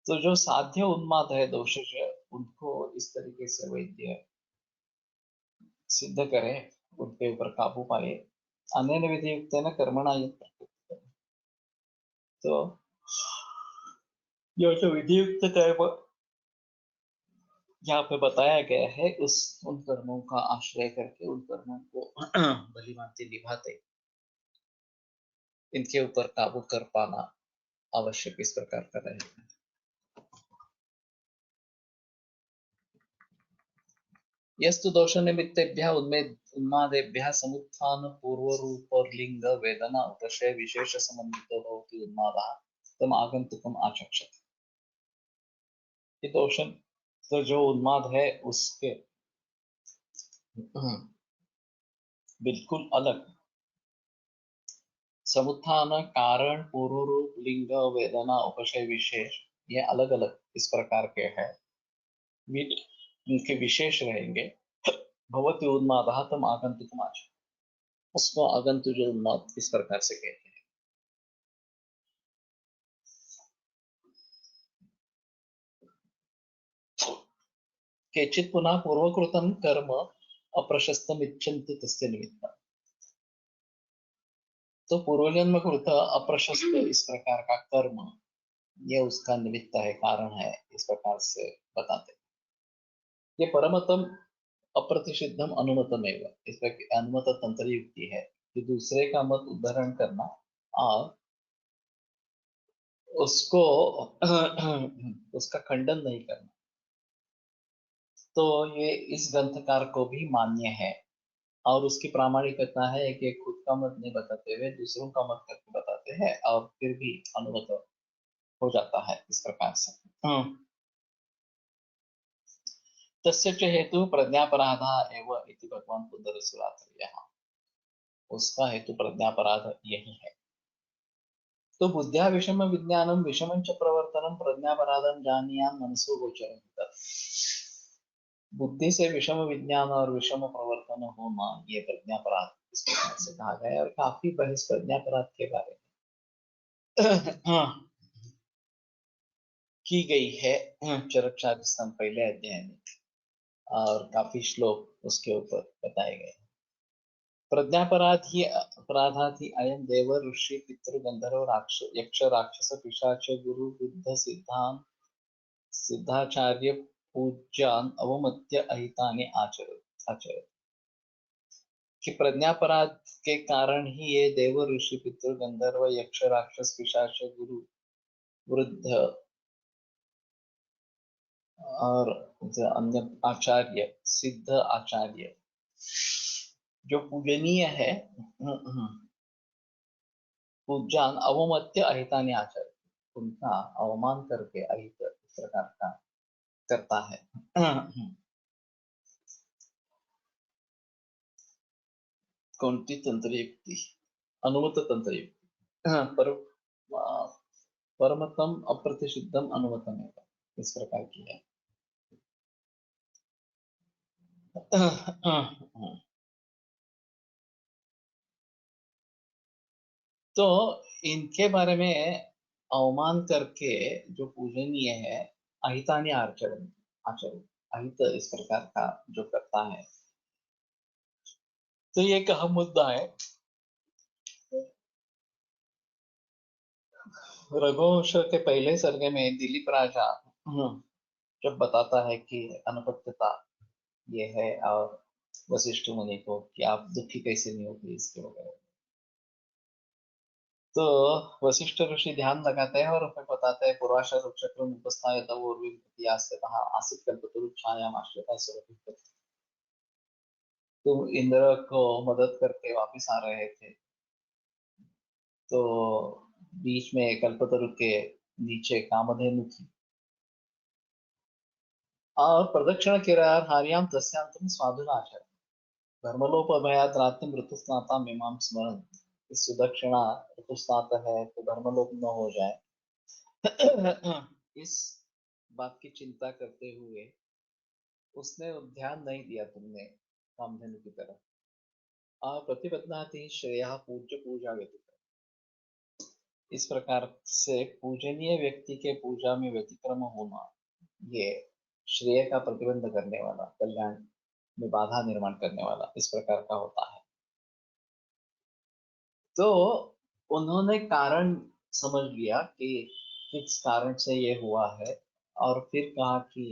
[SPEAKER 2] तो जो साध्य उन्माद है, दोषज, उनको इस तरीके से वैद्य सिद्ध करे, उनके ऊपर काबू पाए, अनेन विधियुक्तेन कर्मणा यत् प्रकृति। तो जो जो विधियुक्त कर्म यहाँ पे बताया गया है, उन कर्मों का आश्रय करके उन कर्मों को भली भांति निभाते इनके ऊपर काबू कर पाना आवश्यक इस प्रकार का रहेगा। यस्तु दोष निमित्तेभ्यः उन्मादेभ्यः समुत्थान पूर्व रूप और लिंग वेदना उपशय विशेष समन्वितो भवति उन्मादः तम आगंतुकम आचक्षते। ये दोष, तो जो उन्माद है उसके बिल्कुल अलग समुत्थान, कारण, पूर्व रूप, लिंग, वेदना, उपशय, विशेष, ये अलग अलग इस प्रकार के हैं, उनके विशेष रहेंगे। भवति उन्मादः तम आगंतुकम आचक्षते, उसको आगंतु जो उन्माद इस प्रकार से कहते हैं। केचित् पुनः पूर्वकृतं कर्म अप्रशस्तम इच्छन्ति तस्य निमित्तम्। तो पूर्वजन्म कृत अप्रशस्त इस प्रकार का कर्म, ये उसका निमित्त है, कारण है, इस प्रकार से बताते। ये परमतम अप्रतिषिद्धम अनुमतमेव, इसका अनुमत तंत्र युक्ति है कि दूसरे का मत उद्धरण करना और उसको उसका खंडन नहीं करना। तो ये इस ग्रंथकार को भी मान्य है, और उसकी प्रामाणिकता है कि खुद का मत नहीं बताते हुए दूसरों का मत करके बताते हैं, और फिर भी अनुमत हो जाता है इस प्रकार से। तस्य च हेतु प्रज्ञापराधः एव इति भगवान पुनरुसुरात्र्यः, उसका हेतु प्रज्ञापराध यही है। तो बुद्ध्या विषम विज्ञानम विषमं च प्रवर्तनम प्रज्ञापराधम जानीयान मनसो गोचरं तत्। बुद्धि से विषम विज्ञान और विषम प्रवर्तन होना, ये प्रज्ञापराध इस प्रकार से कहा गया है। और काफी बहस प्रज्ञापराध के बारे में की गई है चरक्षास्थान पहले अध्याय में, और काफी श्लोक उसके ऊपर बताए गए। प्रज्ञापराधी अपराधाति अयम देव ऋषि पितृ गंधर्व राक्ष यक्ष राक्षस पिशाच गुरु बुद्ध सिद्धाचार्य पूज्यान अवमत्य अहितानि आचरत। कि प्रज्ञापराध के कारण ही ये देव ऋषि पितृ गंधर्व यक्ष राक्षस पिशाच गुरु वृद्ध और अन्य आचार्य, सिद्ध आचार्य जो पूजनीय है, पूज्यान अवमत्य अहितानि आचार्य, उनका अवमान करके अहित इस प्रकार का करता है। कोणती तंत्र युक्ति? अनुमत तंत्र युक्ति। परमतम अप्रतिषिद्धम अनुमतम है, इस प्रकार की है। तो इनके बारे में अवमान करके जो पूजनीय है, अहितानि आचरण आचरण, अहित इस प्रकार का जो करता है, तो ये एक अहम मुद्दा है। रघुवंश के पहले सर्ग में दिलीप राजा जब बताता है कि अनपत्यता ये है, और वशिष्ठ मुनि को कि आप दुखी कैसे नहीं होते इसके वगैरह, तो वशिष्ठ ऋषि ध्यान लगाते हैं और हमें बताते हैं पूर्वाशा नक्षत्र उपस्थाय आसित कल्पतरुच्छायाम आश्रिता सुरभि। तो इंद्र को मदद करके वापस आ रहे थे, तो बीच में कल्पतरु के नीचे कामधेनु थी। और प्रदक्षिण किराहार्याम तस्यांतम स्वाधुना आचरण धर्मलोप रात्रि ऋतुस्नाता मीमांस स्मरण। इस सुदक्षिणा ऋतुस्नात है तो धर्मलोप न हो जाए इस बात की चिंता करते हुए उसने ध्यान नहीं दिया तुमने कामधेनु की तरफ। प्रतिपद्नाति श्रेय पूज्य पूजा व्यतीत। इस प्रकार से पूजनीय व्यक्ति के पूजा में व्यतिक्रम होना ये श्रेय का प्रतिबंध करने वाला, कल्याण में बाधा निर्माण करने वाला इस प्रकार का होता है। तो उन्होंने कारण समझ लिया कि किस कारण से ये हुआ है और फिर कहा कि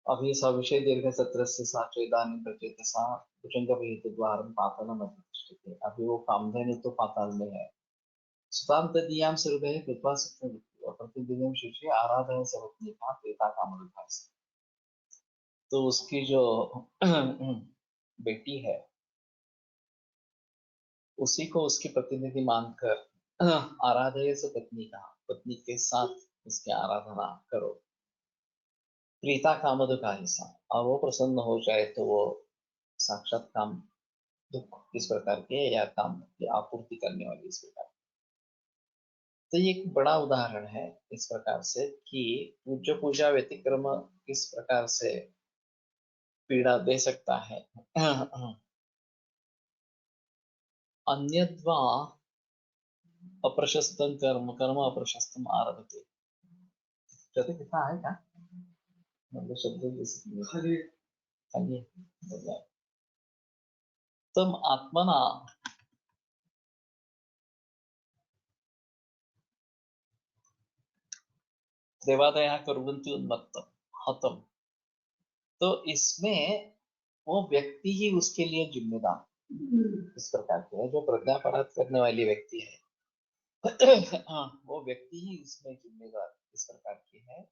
[SPEAKER 2] अभी सविषय दीर्घ सत्र से साचेदानी प्रचेतसा भुजंग विहित द्वारम पातालम अधिष्ठिते। अभी वो कामधेनु तो पाताल में है। सुताम तदीयाम सर्वदेह कृत्वा सत्य और प्रतिदिनम शुचि आराधन सर्वज्ञ का पिता कामरुद्धास। तो उसकी जो बेटी है उसी को उसकी प्रतिनिधि मानकर आराधय से पत्नी कहा, पत्नी के साथ उसकी आराधना करो प्रीता कामद का हिस्सा, और वो प्रसन्न हो जाए तो वो साक्षात काम दुख इस प्रकार के या काम की आपूर्ति करने वाली इस प्रकार। तो ये एक बड़ा उदाहरण है इस प्रकार से कि पूज्य पूजा व्यतिक्रम किस प्रकार से पीड़ा दे सकता है। अन्यद्वा अप्रशस्तम कर्म कर्म अप्रशस्तम आरभते। कहते कितना है क्या मतलब शब्द खाली खाली तम आत्मना देवादया कुर्वन्ति उन्मत्तम हतम। तो इसमें वो व्यक्ति ही उसके लिए जिम्मेदार इस प्रकार के है, जो प्रज्ञापराध करने वाली व्यक्ति है हाँ, वो व्यक्ति ही इसमें जिम्मेदार इस प्रकार की है।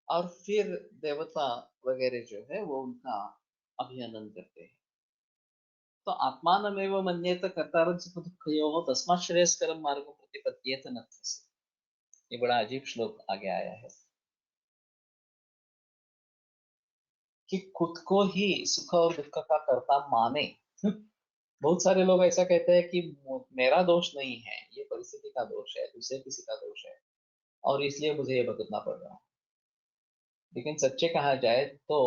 [SPEAKER 2] और फिर देवता वगैरह जो है वो उनका अभिनंदन करते हैं। तो आत्मानमेव मन्येत कर्तारं सुख दुःखयोः तस्मात् श्रेयस्करं मार्गं प्रतिपद्येत नत्थस्य। ये बड़ा अजीब श्लोक आगे आया है कि खुद को ही सुख और दुख का कर्ता माने। बहुत सारे लोग ऐसा कहते हैं कि मेरा दोष नहीं है, ये परिस्थिति का दोष है, दूसरे किसी का दोष है और इसलिए मुझे ये भुगतना पड़ रहा है। लेकिन सच्चे कहा जाए तो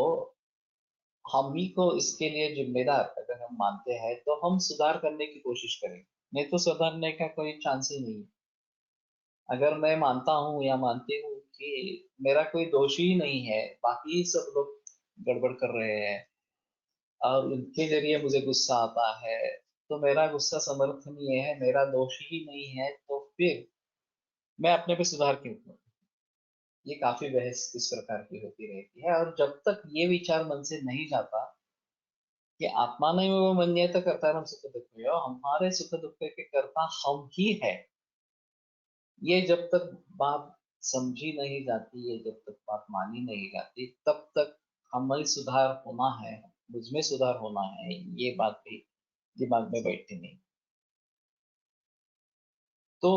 [SPEAKER 2] हम ही को इसके लिए जिम्मेदार अगर हम मानते हैं तो हम सुधार करने की कोशिश करें, नहीं तो सुधारने का कोई चांस ही नहीं। अगर मैं मानता हूँ या मानती हूँ कि मेरा कोई दोष ही नहीं है, बाकी सब लोग गड़बड़ कर रहे हैं और उनके जरिए मुझे गुस्सा आता है, तो मेरा गुस्सा समर्थनीय है, मेरा दोष ही नहीं है, तो फिर मैं अपने पे सुधार क्यों करूं। ये काफी बहस इस प्रकार की होती रहती है। और जब तक ये विचार मन से नहीं जाता कि आत्मा नहीं वो मन्यत करता हम सुख दुख, हमारे सुख दुख के कर्ता हम ही है, ये जब तक बात समझी नहीं जाती, ये जब तक बात मानी नहीं जाती, तब तक हमें सुधार होना है, मुझ में सुधार होना है, ये बात भी दिमाग में बैठती नहीं। तो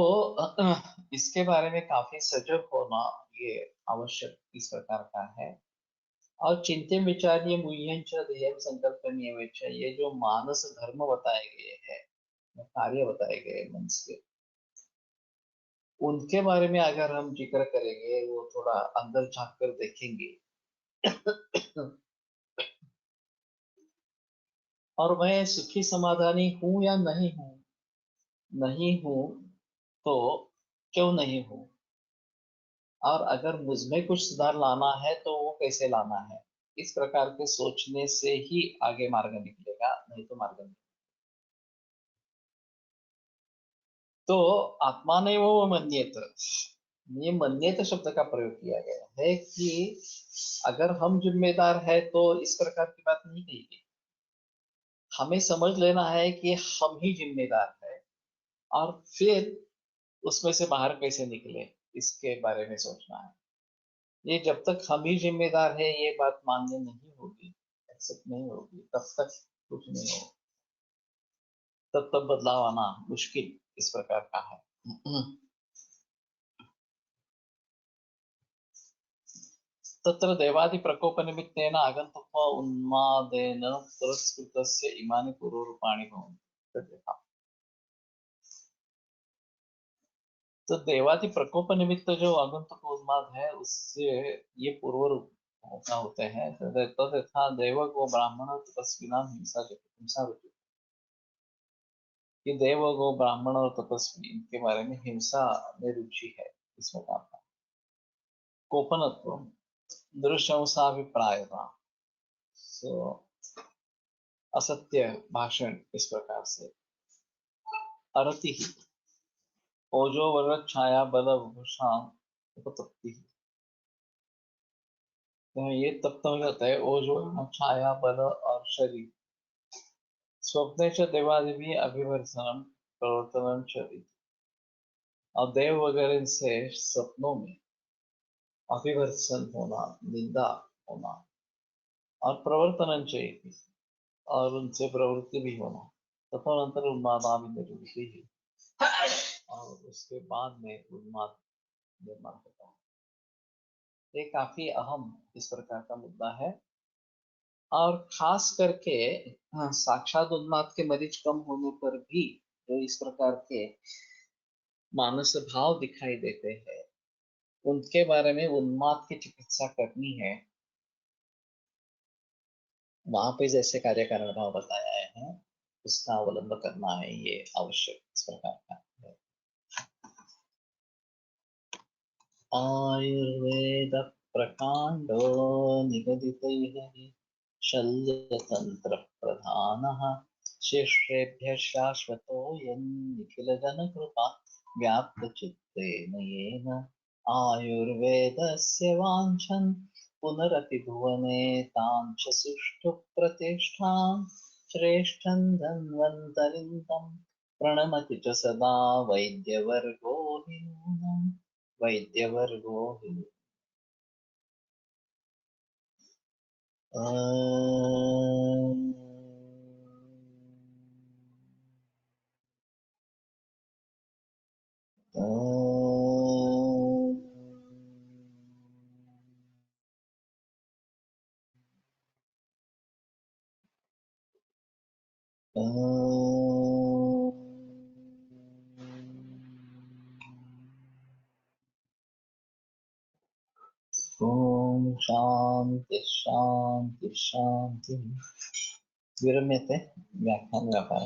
[SPEAKER 2] इसके बारे में काफी सजग होना ये आवश्यक इस प्रकार का है। और चिंतन विचार्य मुह्यंच ध्येय संकल्पनीय वेच, ये जो मानस धर्म बताए गए हैं, कार्य बताए गए मन के, उनके बारे में अगर हम जिक्र करेंगे, वो थोड़ा अंदर झांक कर देखेंगे और मैं सुखी समाधानी हूं या नहीं हूं, नहीं हूं तो क्यों नहीं हूं, और अगर मुझमें कुछ सुधार लाना है तो वो कैसे लाना है, इस प्रकार के सोचने से ही आगे मार्ग निकलेगा, नहीं तो मार्ग नहीं। तो आत्मा ने वो मन्येत, ये मन्येत शब्द का प्रयोग किया गया है कि अगर हम जिम्मेदार है तो इस प्रकार की बात नहीं कही गई। हमें समझ लेना है कि हम ही जिम्मेदार है और फिर उसमें से बाहर कैसे निकले इसके बारे में सोचना है। ये जब तक हम ही जिम्मेदार है ये बात मान्य नहीं होगी, एक्सेप्ट नहीं होगी, तब तक कुछ नहीं होगा, तब तक बदलाव आना मुश्किल इस प्रकार का है। तत्र देवादिप्रकोपनिमित्तेन आगन्तुक उन्मादेन पुरस्कृतस्य इमानि पूर्वरूपाणि भवन्ति तद्यथा। तो देवादि प्रकोप निमित्त जो आगंतुक उन्माद है उससे ये पूर्व रूप होते हैं। तद यथा देव गो ब्राह्मण तपस्विनां हिंसा रुचि। ये देव गो ब्राह्मण और तपस्वी इनके बारे में हिंसा में रुचि है इस प्रकार का। कोपनत्व दुरुशंसाभिप्रायता, सो असत्य भाषण इस प्रकार से। अरति ओजो वर छाया बल भूषाम उपतप्ति, तो ये तप्त हो जाता है ओजो छाया बल और शरीर। स्वप्ने च देवादिभिः अभिवर्षणम प्रवर्तनम च इति। और देव वगैरह इनसे स्वप्नों में अभिवर्षण होना, निंदा होना, और प्रवर्तनम च इति, और उनसे प्रवृत्ति भी होना। तदनंतर उन्मादामि निवृत्ति ही, और उसके बाद में उन्माद निर्माण होता है। ये काफी अहम इस प्रकार का मुद्दा है। और खास करके साक्षात उन्माद के मरीज कम होने पर भी जो इस प्रकार के मानस भाव दिखाई देते हैं उनके बारे में उन्माद की चिकित्सा करनी है। वहां पे जैसे कार्य कारण भाव बताया है उसका अवलंब करना है, ये आवश्यक इस प्रकार का है। आयुर्वेद प्रकांडो निगदितैः शल्यतंत्र प्रधानः शिष्येभ्यः शाश्वतोऽयं निखिलजनकृपा व्याप्तचित्तेन येन आयुर्वेदस्य वाञ्छन् पुनरपि भुवने तां च सुष्ठु प्रतिष्ठां श्रेष्ठं धन्वन्तरिं तं प्रणमति च सदा वैद्यवर्गो हि नूनम् वैद्यवर्गो हि। ओम शांति शांति शांति। विरम्यते व्याख्यान व्यापार।